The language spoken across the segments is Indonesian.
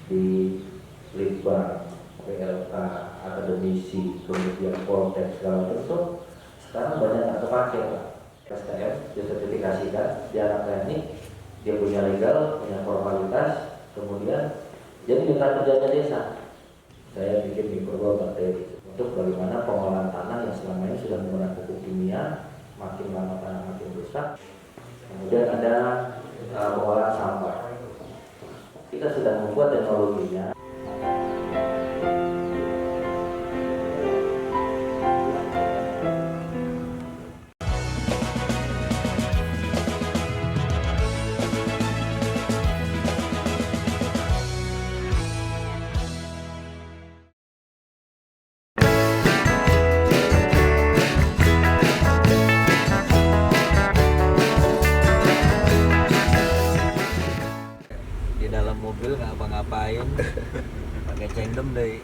di Litbang, PLK, akademisi, kemudian Poltek segala macam, sekarang banyak yang terpakai Pak. STM disertifikasikan, dia anak teknik, dia punya legal, punya formalitas, kemudian jadi mitra kerjanya desa. Saya bikin mikro materi untuk bagaimana pengolahan tanah yang selama ini sudah menggunakan pupuk kimia, makin lama tanah makin rusak. Kemudian ada pengolahan sampah. Kita sudah membuat teknologinya. Di dalam mobil nggak apa-ngapain, pakai cendem deh.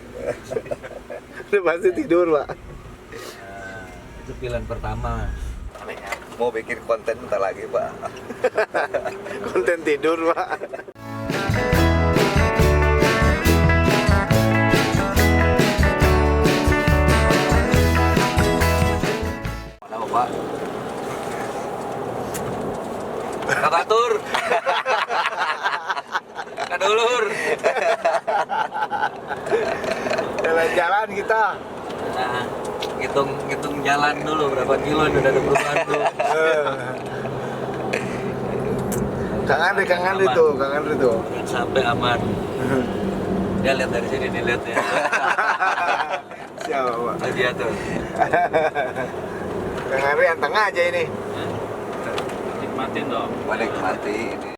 Udah pasti tidur Pak. Itu pilihan pertama. Mau bikin konten bentar lagi Pak. Konten tidur Pak. Mana Pak? Kabatur. Kadulur. Jalan-jalan kita. Nah, hitung jalan dulu berapa kilo udah ada perubahan tuh. Kang Andri tuh. Jangan sampai aman. Dia lihat dari sini, dilihat ya. Siapa Pak? Dia tuh. Kang Andri yang tengah aja ini. Nikmatin dong. Balik mati ini.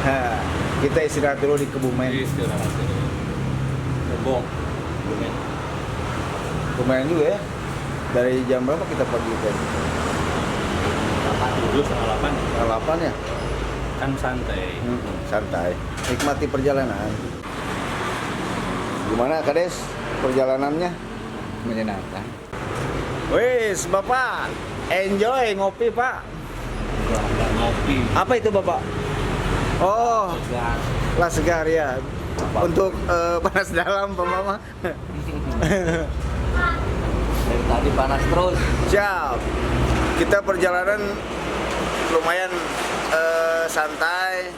Nah, kita istirahat dulu di Kebumen. Lumayan juga ya. Dari jam berapa kita pergi tadi? 8 ya? Kan santai. Santai. Nikmati perjalanan. Gimana Kades perjalanannya? Menyenangkan. Wis, Bapak. Enjoy ngopi, Pak. Ngopi. Apa itu, Bapak? Oh, lah segar ya. Untuk panas dalam, Pak Mama. Dari tadi panas terus. Siap. Kita perjalanan lumayan santai.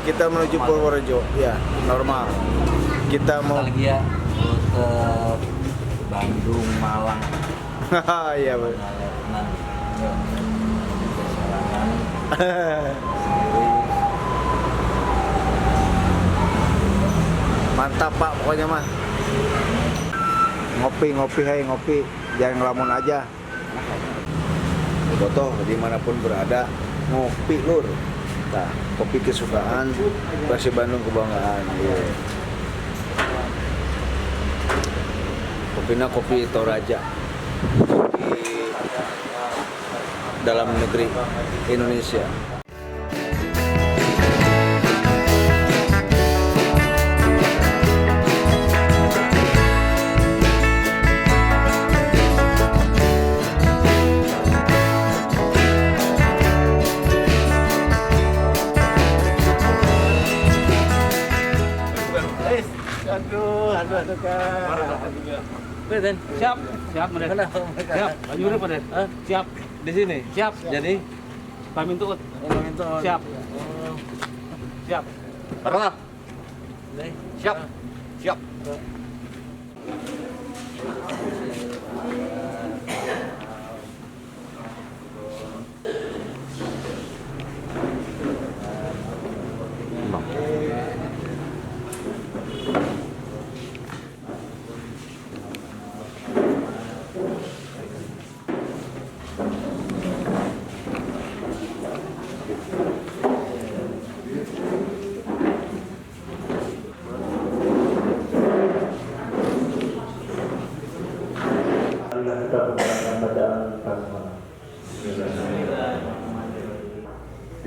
Kita menuju Purworejo, ya normal. Kita mau Nostalgia terus ke Bandung, Malang. iya, Pak. Letnan. Perjalanan sendiri. Mantap Pak, pokoknya mah. Ngopi, ngopi. Jangan ngelamun aja. Botoh dimanapun berada, ngopi lur. Nah, kopi kesukaan, Persib Bandung kebanggaan. Yeah. Kopinya kopi Toraja. Kopi dalam negeri Indonesia. Aduh Kak. Den, siap mereka. Siap, lagi mana Pak Den? Siap. Di sini. Siap. Jadi Pamin tuh. Siap. Siap. berapa? Siap. Siap.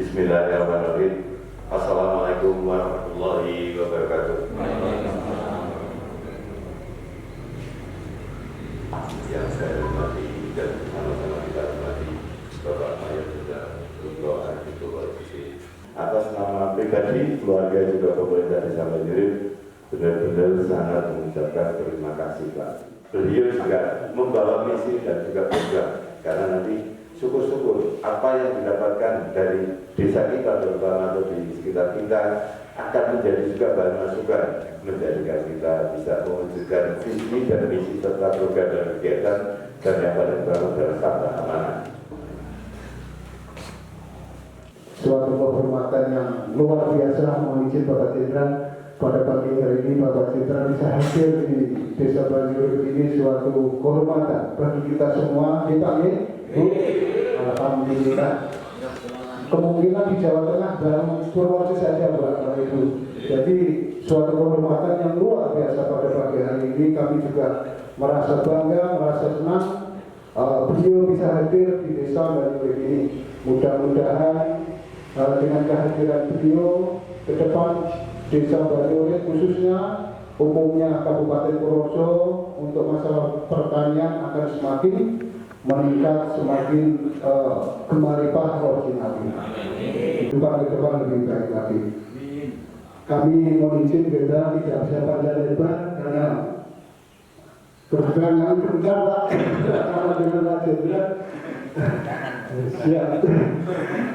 Bismillahirrahmanirrahim. Assalamualaikum warahmatullahi wabarakatuh. Yang saya hormati dan sama-sama kita hormati Bapak Mayor Jenderal Dr. Arifin Walisi. Atas nama pribadi, keluarga juga pemerintah Desa Banjarnegara benar-benar sangat mengucapkan terima kasih Pak. Beliau juga membawa misi dan juga program karena nanti syukur-syukur apa yang didapatkan dari desa kita terutama atau di sekitar kita akan menjadi juga bahan masukan menjadikan kita bisa mewujudkan visi dan misi serta program dan kegiatan dan yang paling utama adalah sabda amanah. Suatu kehormatan yang luar biasa, mohon izin Bapak Jenderal pada pagi hari ini Bapak Jenderal bisa hadir di Desa Banjarnegara ini, suatu kehormatan bagi kita semua. Kita alhamdulillah. Kemungkinan di Jawa Tengah dalam Purworejo saja Bapak Ibu. Jadi suatu kehormatan yang luar biasa pada pagi hari ini. Kami juga merasa bangga, merasa senang beliau bisa hadir di Desa Banjarnegara ini. Mudah-mudahan dengan kehadiran beliau ke depan Desa Banjarnegara khususnya umumnya Kabupaten Purworejo untuk masalah pertanian akan semakin meningkat, semakin gemaripah original. Juga ke depan lebih baik lagi. Kami mohon izin Jenderal tidak bisa panjang lebar karena kebetulan bentar Pak sama dengan Pak Jenderal. Siap.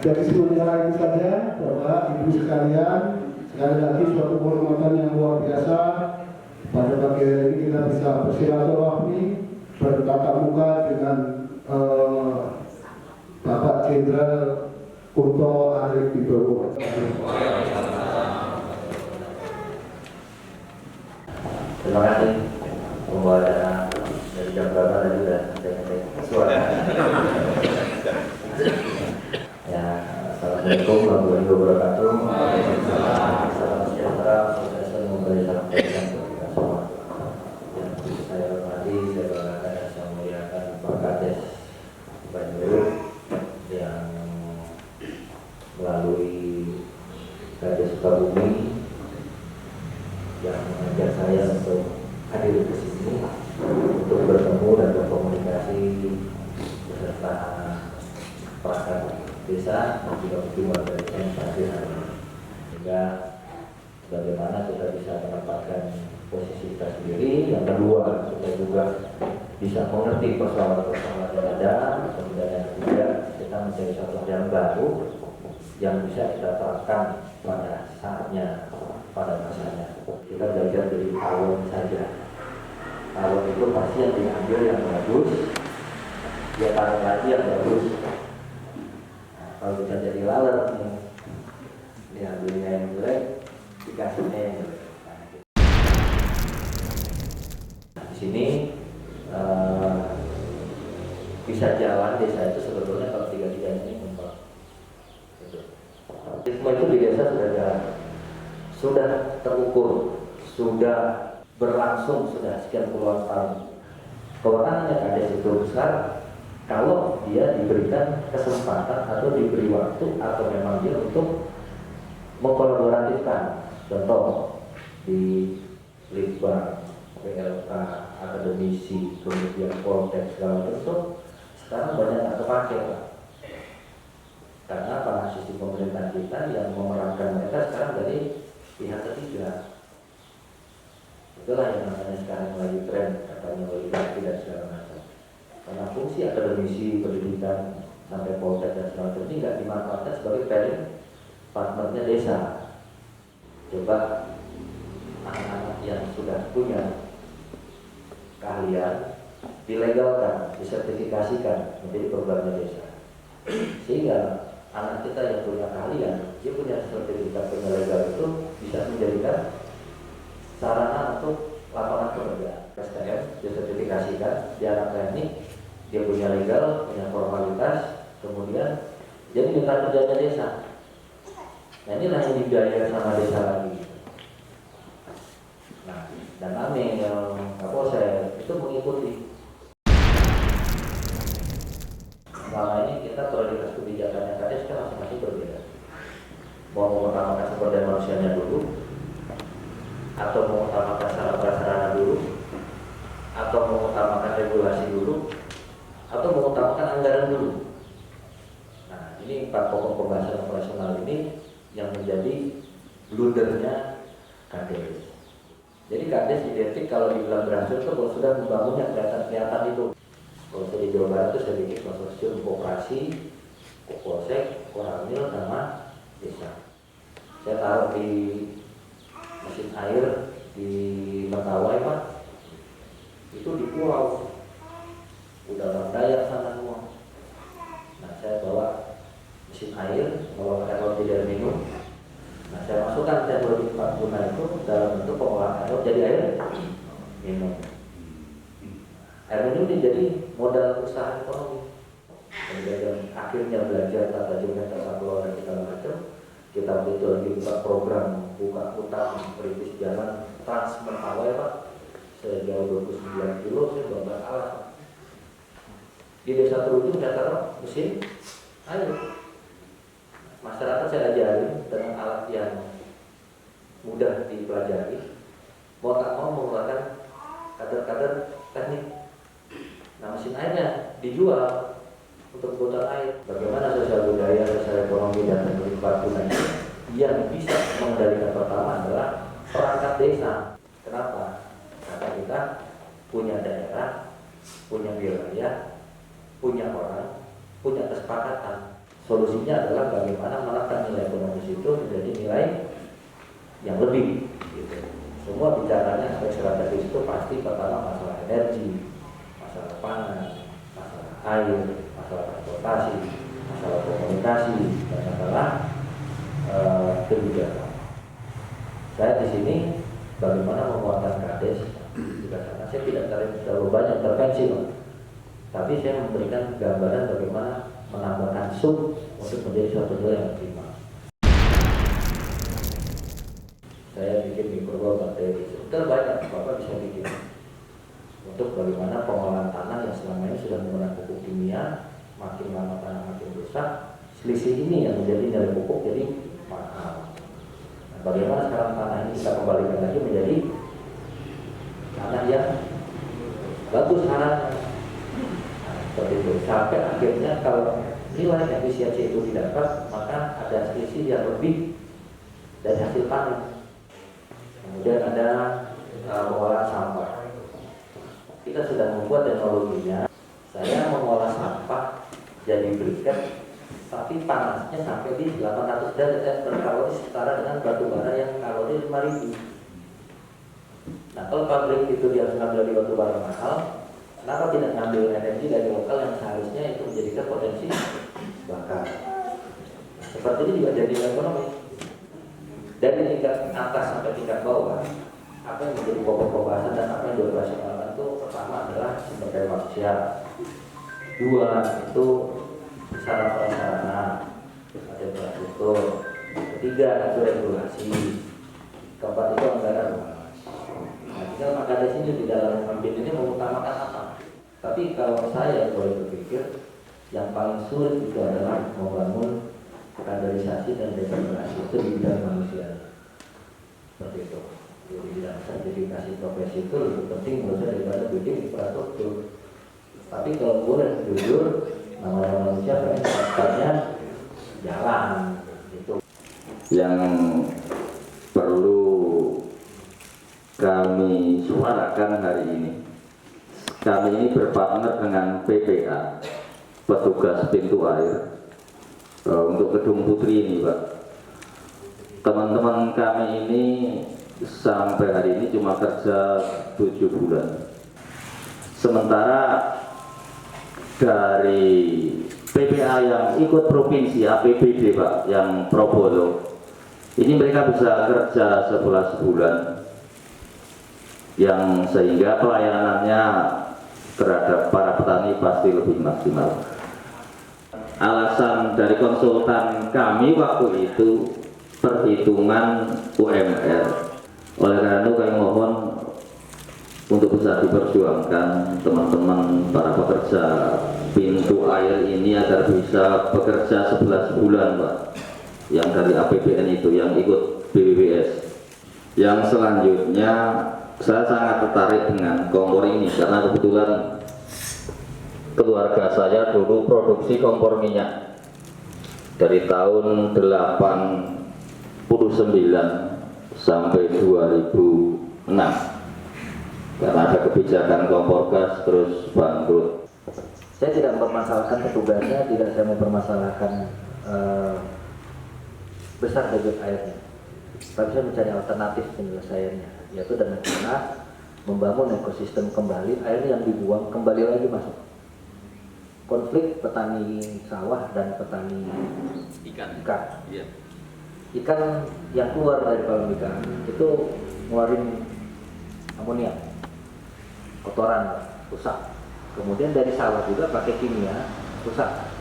Jadi sementara itu saja Bapak Ibu sekalian, sekali lagi suatu kehormatan yang luar biasa. Pada pagi hari ini kita bisa bersilaturahmi, bertatap muka dengan Bapak Jenderal Kunto Arif Wibowo. Terima kasih. Pembawa dari jam berapa tadi sudah suara. Ya, assalamualaikum warahmatullahi wabarakatuh. Salam sejahtera, sukses memberi salam kebaikan untuk kita semua. Yang saya hormati, saya banggakan dan saya muliakan Pak Kades Banjarnegara yang melalui Kades Sukabumi yang mengajak saya untuk hadir ke sini untuk bertemu dan berkomunikasi beserta perangkat desa dan juga warga desa yang hadir hari ini, sehingga bagaimana kita bisa menempatkan posisi kita sendiri. Yang kedua, kita juga bisa mengerti persoalan-persoalan yang ada. Kemudian yang ketiga, kita mencari satu yang baru yang bisa kita terapkan pada saatnya, pada masanya. Kita belajar dari awal saja. Awal itu pasti yang diambil yang bagus, dia taruh lagi yang bagus. Nah, kalau kita jadi laler, diambilnya yang jelek, dikasihnya yang jelek. Nah, di sini bisa jalan desa itu sebetulnya kalau tiga-tiganya ini memang. Semua itu di desa sudah jalan, sudah terukur, sudah berlangsung sudah sekian puluhan tahun. Kewenangannya Kades itu besar kalau dia diberikan kesempatan atau diberi waktu atau memang dia untuk mengkolaboratifkan. Contoh di Litbang, PLK, akademisi, kemudian Poltek segala macam, sekarang banyak tak terpakai Pak. Karena para sistem pemerintahan kita yang memerankan mereka sekarang dari pihak ketiga. Itulah yang namanya sekarang lagi tren, katanya oligarki dan segala macam. Karena fungsi akademisi, pendidikan, sampai poltek dan segala macam ini nggak dimanfaatkan sebagai pairing partnernya desa. Coba anak-anak yang sudah punya keahlian dilegalkan, disertifikasikan menjadi programnya desa. Sehingga anak kita yang punya keahlian, dia punya sertifikat legal itu bisa menjadikan sarana untuk lapangan pekerjaan. STM disertifikasikan, dia anak teknik, dia punya legal, punya formalitas, kemudian jadi mitra kerjanya desa. Nah inilah yang dibiayai sama desa lagi. Nah, dan kami yang Kapolsek itu mengikuti. Selama ini kita prioritas kebijakannya Kades kan masing-masing berbeda. mau mengutamakan sumber daya manusianya dulu, atau mengutamakan sarana prasarana dulu, atau mengutamakan regulasi dulu, atau mengutamakan anggaran dulu. Nah, ini 4 pokok pembahasan operasional ini yang menjadi blundernya Kades. Jadi Kades identik kalau dibilang berhasil itu kalau sudah membangunnya kelihatan itu. Kalau saya di Jawa Barat itu saya bikin konsorsium koperasi, Polsek, Koramil, sama desa. Saya taruh di mesin air di Mentawai Pak, itu di pulau, udah orang Dayak sana semua. Nah saya bawa mesin air, bawa teknologi dari minum. Nah saya masukkan teknologi Pak Guna itu dalam bentuk pengolahan air jadi air minum. Air minum ini jadi modal usaha ekonomi. Kemudian akhirnya belajar tata jurnal, tata kelola dan segala macam. Kita betul lagi buka program buka utang perintis jalan Trans Mentawai Pak, sejauh 29 kilo saya bawa alat. Di desa terujung saya taruh mesin air. Masyarakat saya ajarin dengan alat yang mudah dipelajari, mau tak mau mengeluarkan kader-kader teknik. Nah mesin airnya dijual untuk kebutuhan air. Bagaimana sosial budaya, sosial ekonomi dan teknologi Guna yang bisa mengendalikan pertama adalah perangkat desa. Kenapa? Karena kita punya daerah, punya wilayah, punya orang, punya kesepakatan. Solusinya adalah bagaimana menekan nilai ekonomis itu menjadi nilai yang lebih. Gitu. Semua bicaranya aspek strategis itu pasti pertama masalah energi, masalah pangan, masalah air, masalah transportasi, masalah komunikasi, dan masalah kebijakan. Saya di sini bagaimana menguatkan Kades di sana. Saya tidak terlalu banyak intervensi, tapi saya memberikan gambaran bagaimana menambahkan sub untuk menjadi suatu hal yang optimal. Saya bikin mikro bakteri, terbanyak Bapak bisa bikin untuk bagaimana pengolahan tanah yang selama ini sudah menggunakan pupuk kimia, makin lama tanah makin rusak, selisih ini yang menjadi nilai pupuk jadi mahal. Nah, bagaimana sekarang tanah ini kita kembalikan lagi menjadi tanah yang bagus harannya. Seperti itu. Sampai akhirnya kalau nilai efisiensi itu didapat, maka ada selisih yang lebih dari hasil panen. Kemudian ada pengolahan sampah. Kita sudah membuat teknologinya. Saya mengolah sampah jadi briket, tapi panasnya sampai di 800 derajat per kalori, setara dengan batu bara yang kalori 5000. Nah, kalau pabrik itu dia harus ngambil di batu bara mahal, kenapa tidak ngambil energi dari lokal yang seharusnya itu menjadikan potensi bakar? Seperti ini juga jadi ekonomi. Dari tingkat atas sampai tingkat bawah, apa yang menjadi pokok pembahasan dan apa yang dioperasionalkan itu pertama adalah sumber daya manusia, 2 itu sarana prasarana, ada infrastruktur, 3 itu regulasi, 4 itu anggaran. Nah, tinggal maka di sini di dalam pemimpin ini mengutamakan apa? Tapi kalau saya boleh berpikir, yang paling sulit itu adalah membangun kaderisasi dan desentralisasi itu di bidang manusia. Seperti itu. Di bidang sertifikasi profesi itu lebih penting menurut saya daripada bikin infrastruktur. Tapi kalau boleh jujur, namanya manusia pengennya jalan gitu. Yang perlu kami suarakan hari ini, kami ini berpartner dengan PPA, petugas pintu air, untuk Gedung Putri ini Pak. Teman-teman kami ini sampai hari ini cuma kerja 7 bulan. Sementara dari PPA yang ikut provinsi APBD Pak, yang Probolo, ini mereka bisa kerja 11 bulan, yang sehingga pelayanannya terhadap para petani pasti lebih maksimal. Alasan dari konsultan kami waktu itu perhitungan UMR. Oleh karena itu kami mohon untuk bisa diperjuangkan teman-teman para pekerja pintu air ini agar bisa bekerja 11 bulan Pak. yang dari APBN itu yang ikut BPBS. Yang selanjutnya saya sangat tertarik dengan kompor ini karena kebetulan keluarga saya dulu produksi kompor minyak dari tahun 89 sampai 2006 karena ada kebijakan kompor gas terus bangkrut. Saya tidak mempermasalahkan petugasnya, tidak saya mempermasalahkan besar debit airnya, tapi saya mencari alternatif penyelesaiannya, yaitu dengan cara membangun ekosistem kembali, air yang dibuang kembali lagi masuk. Konflik petani sawah dan petani ikan. Iya. Ikan yang keluar dari kolam ikan itu ngeluarin amonia, kotoran, rusak. Kemudian dari sawah juga pakai kimia, rusak.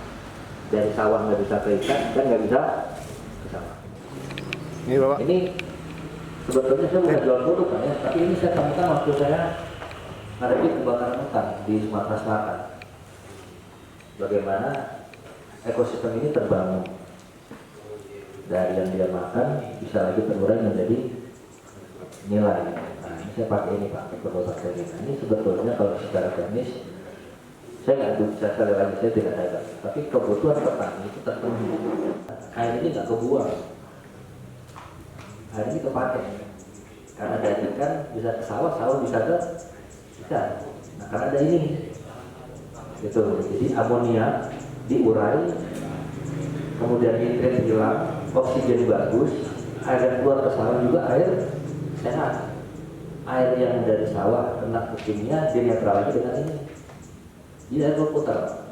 Dari sawah nggak bisa ke ikan, dan nggak bisa ke sawah. Ini Bapak. Ini sebetulnya saya bukan jual produk kan ya, tapi ini saya temukan waktu saya menghadapi kebakaran hutan di Sumatera Selatan. Bagaimana ekosistem ini terbangun dari yang dia makan bisa lagi terurai menjadi nilai. Nah, ini saya pakai ini Pak, mikrobakteria. Ini sebetulnya kalau secara teknis saya nggak bisa, sekali lagi saya tidak dagang, tapi kebutuhan petani itu terpenuhi. Air ini nggak kebuang, air ini kepakai karena dari ikan bisa ke sawah, sawah bisa ke ikan. Nah, karena ada ini gitu, jadi amonia diurai, kemudian nitrit hilang, oksigen bagus, air yang keluar ke sawah juga air sehat. Air yang dari sawah kena ke kimia dinetralkan lagi dengan ini. Jadi air berputar.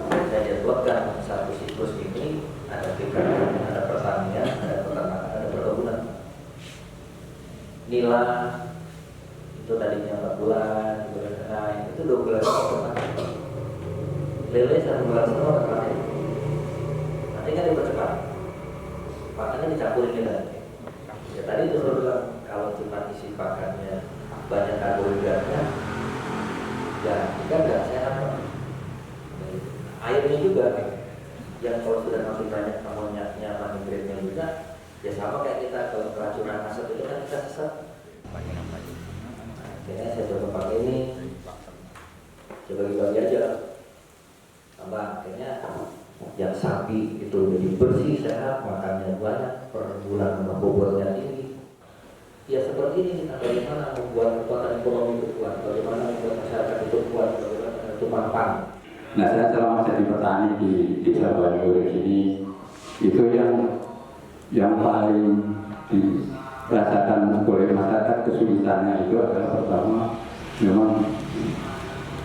Saya jadwalkan satu siklus ini ada perikanan, ada pertanian, ada peternakan, ada perkebunan. Nila itu tadinya 4 bulan, nah itu 2 bulan lele 1 bulan setengah pakai. Nanti kan dipercepat, pakannya dicampurin nila. Ya tadi itu saya bilang kalau cuma isi pakannya banyak karbohidratnya, ya ikan nggak sehat. Airnya juga, yang kalau sudah makin banyak amoniaknya, nitritnya juga, ya sama kayak kita kalau keracunan asap itu kan kita sesat. Akhirnya saya coba pakai ini, coba bagi aja. Tambah akhirnya yang sapi itu jadi bersih, sehat, makannya banyak, per bulan bobotnya tinggi. Ya seperti ini kita bagaimana membuat kekuatan ekonomi itu kuat, bagaimana membuat masyarakat itu kuat, bagaimana itu mampan. Nah, saya selama jadi petani di Desa Banyurik ini, itu yang paling dirasakan oleh masyarakat kesulitannya itu adalah pertama memang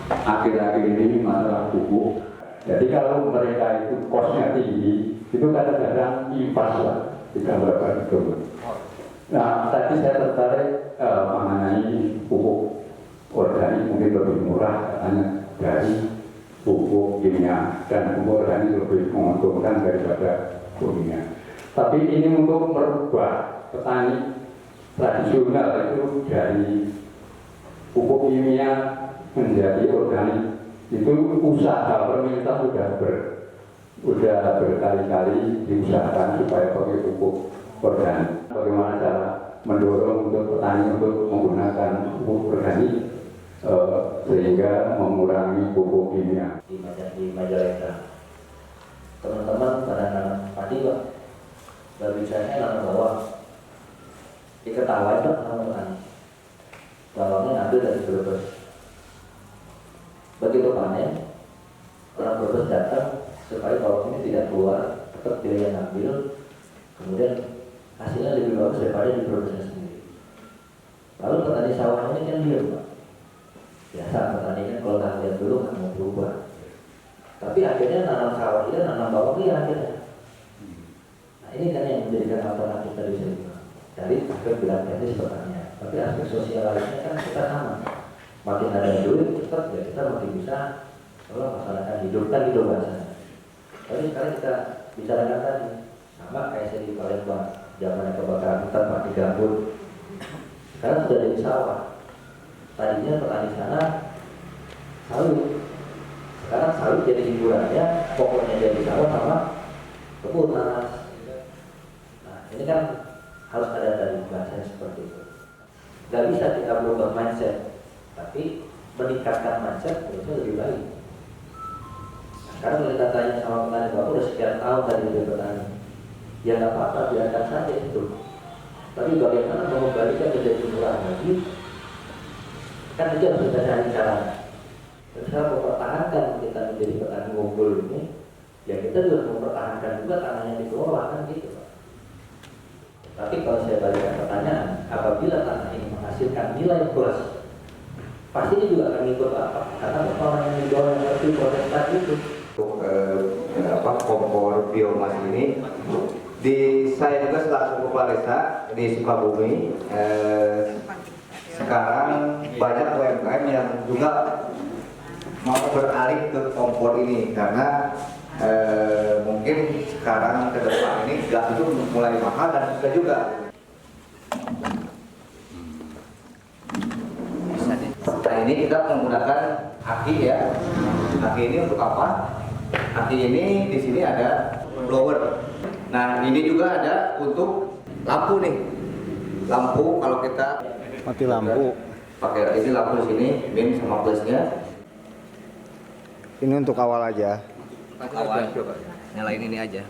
akhir-akhir ini masalah pupuk. Jadi kalau mereka itu kosnya tinggi, itu kadang-kadang impas lah ditambahkan itu. Nah, tadi saya tertarik mengenai pupuk organik mungkin lebih murah katanya dari pupuk kimia, dan pupuk organik lebih menguntungkan daripada kimia. Tapi ini untuk merubah petani tradisional itu dari pupuk kimia menjadi organik, itu usaha pemerintah sudah berkali-kali diusahakan supaya pakai pupuk organik. Bagaimana cara mendorong untuk petani untuk menggunakan pupuk organik sehingga mengurangi pupuk kimia. Di Majalengka, teman-teman pada nanam padi Pak, bagi saya nanam bawang. Di Ketawa itu nanam petani, bawangnya ambil dari Brebes. Begitu panen, orang Brebes datang supaya bawang ini tidak keluar, tetap dia yang ambil, kemudian hasilnya lebih bagus daripada di Brebesnya sendiri. Lalu petani sawah ini kan diam Pak. Biasa petani kan kalau nggak lihat dulu nggak mau berubah. Tapi akhirnya nanam sawah dia, nanam bawang dia akhirnya. Nah ini kan yang menjadikan alternatif tadi saya bilang. Dari aspek bilang teknis pertanian, tapi aspek sosial lainnya kan kita sama. Makin ada duit, tetap ya kita makin bisa masyarakat hidup kan gitu bahasanya. Tapi sekarang kita bicarakan tadi, sama kayak saya di Palembang, zamannya kebakaran hutan mati gambut. Sekarang sudah jadi sawah. Tadinya petani sana sawit, sekarang sawit jadi hiburannya, pokoknya jadi sawah sama kebun nanas. ini kan harus ada dari bahasanya seperti itu. Gak bisa kita berubah mindset, tapi meningkatkan mindset itu lebih baik. Karena kalau kita tanya sama petani, Bapak udah sekian tahun tadi di petani, ya nggak apa-apa, biarkan saja itu. Tapi bagaimana mengembalikan menjadi murah lagi? Kan itu harus kita cari caranya. Kita mempertahankan kita menjadi petani unggul ini, ya kita juga mempertahankan juga tanah yang dikelola kan gitu, Pak. Tapi kalau saya balikkan pertanyaan, apabila tanah ini menghasilkan nilai plus, pasti ini juga akan ikut apa? Karena orang yang dijual yang seperti proses tadi itu. Kompor biomas ini saya juga selaku kepala desa di Sukabumi, sekarang banyak UMKM yang juga mau beralih ke kompor ini karena mungkin sekarang ke depan ini gas itu mulai mahal dan susah juga. Nah ini kita menggunakan aki ya. Aki ini untuk apa? Aki ini di sini ada blower. Nah ini juga ada untuk lampu nih. Lampu kalau kita Mati lampu. pakai ini lampu di sini min sama plusnya. Ini untuk awal aja. Awal coba. Nyalain ini aja.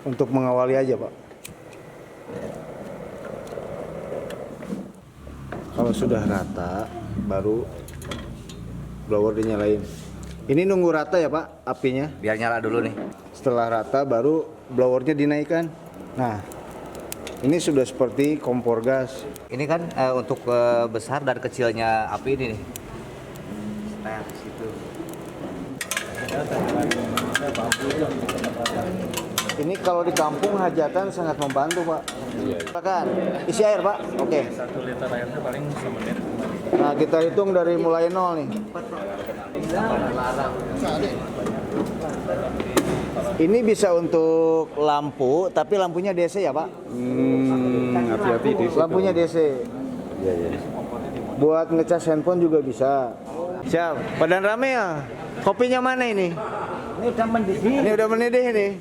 Untuk mengawali aja, Pak. Kalau sudah rata, baru blower dinyalain. Ini nunggu rata ya, Pak, apinya? Biar nyala dulu nih. Setelah rata, baru blowernya dinaikkan. Nah, ini sudah seperti kompor gas. Ini kan untuk besar dan kecilnya api ini nih. Nah, situ. Ini kalau di kampung hajatan sangat membantu, Pak. Silakan. Isi air, Pak. Oke. 1 liter airnya paling semenit. Nah, kita hitung dari mulai nol nih. Ini bisa untuk lampu, tapi lampunya DC ya, Pak? Hati-hati di situ. Lampunya DC. Iya, iya. Buat ngecas handphone juga bisa. Siap. Padan rame ya? Kopinya mana ini? Ini udah mendidih. Ini udah mendidih nih.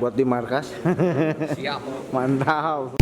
Buat di markas. Siap. Mantap.